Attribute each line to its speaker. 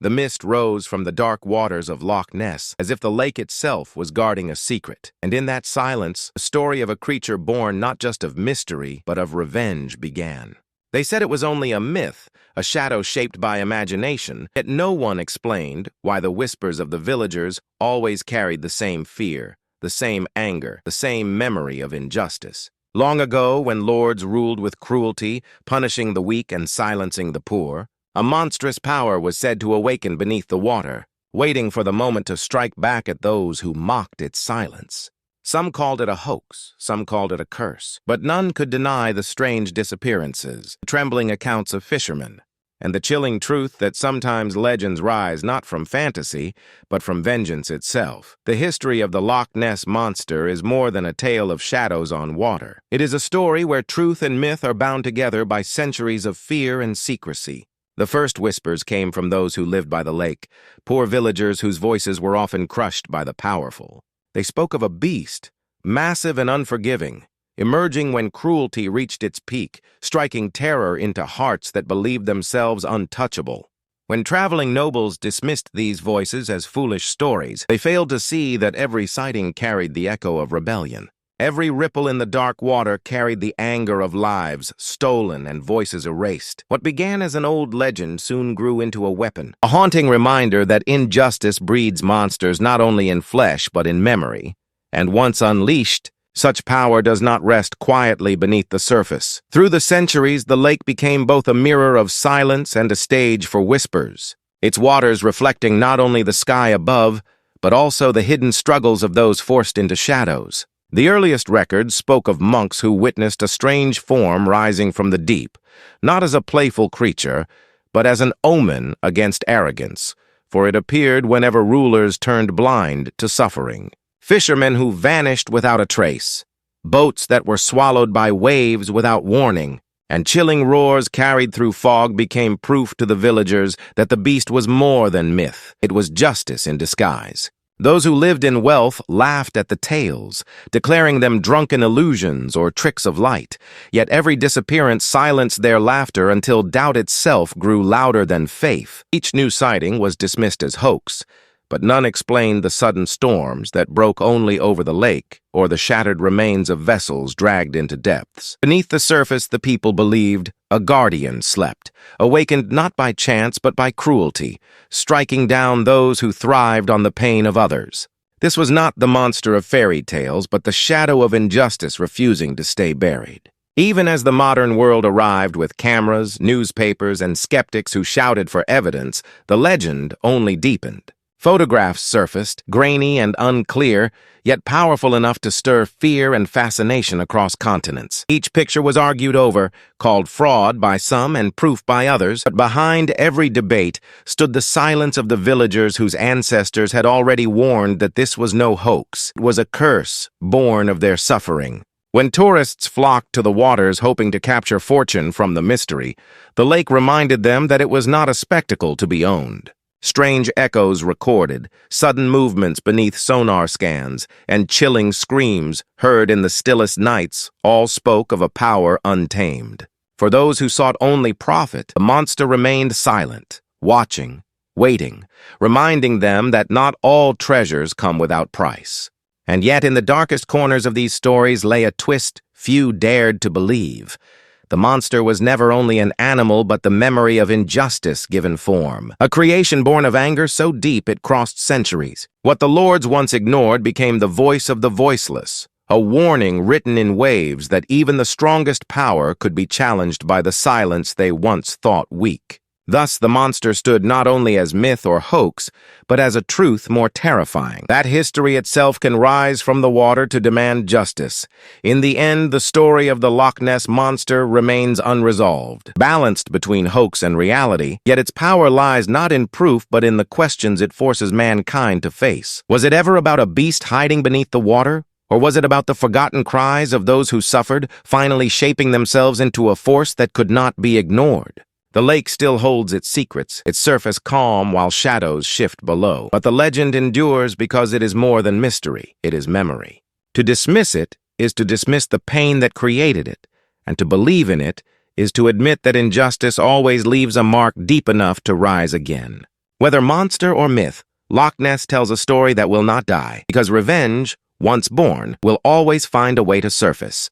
Speaker 1: The mist rose from the dark waters of Loch Ness, as if the lake itself was guarding a secret. And in that silence, the story of a creature born not just of mystery, but of revenge began. They said it was only a myth, a shadow shaped by imagination, yet no one explained why the whispers of the villagers always carried the same fear, the same anger, the same memory of injustice. Long ago, when lords ruled with cruelty, punishing the weak and silencing the poor, a monstrous power was said to awaken beneath the water, waiting for the moment to strike back at those who mocked its silence. Some called it a hoax, some called it a curse, but none could deny the strange disappearances, the trembling accounts of fishermen, and the chilling truth that sometimes legends rise not from fantasy, but from vengeance itself. The history of the Loch Ness Monster is more than a tale of shadows on water. It is a story where truth and myth are bound together by centuries of fear and secrecy. The first whispers came from those who lived by the lake, poor villagers whose voices were often crushed by the powerful. They spoke of a beast, massive and unforgiving, emerging when cruelty reached its peak, striking terror into hearts that believed themselves untouchable. When traveling nobles dismissed these voices as foolish stories, they failed to see that every sighting carried the echo of rebellion. Every ripple in the dark water carried the anger of lives stolen and voices erased. What began as an old legend soon grew into a weapon, a haunting reminder that injustice breeds monsters not only in flesh but in memory. And once unleashed, such power does not rest quietly beneath the surface. Through the centuries, the lake became both a mirror of silence and a stage for whispers, its waters reflecting not only the sky above, but also the hidden struggles of those forced into shadows. The earliest records spoke of monks who witnessed a strange form rising from the deep, not as a playful creature, but as an omen against arrogance, for it appeared whenever rulers turned blind to suffering. Fishermen who vanished without a trace, boats that were swallowed by waves without warning, and chilling roars carried through fog became proof to the villagers that the beast was more than myth. It was justice in disguise. Those who lived in wealth laughed at the tales, declaring them drunken illusions or tricks of light, yet every disappearance silenced their laughter until doubt itself grew louder than faith. Each new sighting was dismissed as hoax, but none explained the sudden storms that broke only over the lake or the shattered remains of vessels dragged into depths. Beneath the surface, the people believed a guardian slept, awakened not by chance but by cruelty, striking down those who thrived on the pain of others. This was not the monster of fairy tales, but the shadow of injustice refusing to stay buried. Even as the modern world arrived with cameras, newspapers, and skeptics who shouted for evidence, the legend only deepened. Photographs surfaced, grainy and unclear, yet powerful enough to stir fear and fascination across continents. Each picture was argued over, called fraud by some and proof by others, but behind every debate stood the silence of the villagers whose ancestors had already warned that this was no hoax. It was a curse born of their suffering. When tourists flocked to the waters hoping to capture fortune from the mystery, the lake reminded them that it was not a spectacle to be owned. Strange echoes recorded, sudden movements beneath sonar scans, and chilling screams heard in the stillest nights all spoke of a power untamed. For those who sought only profit, the monster remained silent, watching, waiting, reminding them that not all treasures come without price. And yet in the darkest corners of these stories lay a twist few dared to believe. The monster was never only an animal but the memory of injustice given form, a creation born of anger so deep it crossed centuries. What the lords once ignored became the voice of the voiceless, a warning written in waves that even the strongest power could be challenged by the silence they once thought weak. Thus, the monster stood not only as myth or hoax, but as a truth more terrifying. That history itself can rise from the water to demand justice. In the end, the story of the Loch Ness Monster remains unresolved, balanced between hoax and reality, yet its power lies not in proof but in the questions it forces mankind to face. Was it ever about a beast hiding beneath the water? Or was it about the forgotten cries of those who suffered, finally shaping themselves into a force that could not be ignored? The lake still holds its secrets, its surface calm while shadows shift below. But the legend endures because it is more than mystery, it is memory. To dismiss it is to dismiss the pain that created it, and to believe in it is to admit that injustice always leaves a mark deep enough to rise again. Whether monster or myth, Loch Ness tells a story that will not die, because revenge, once born, will always find a way to surface.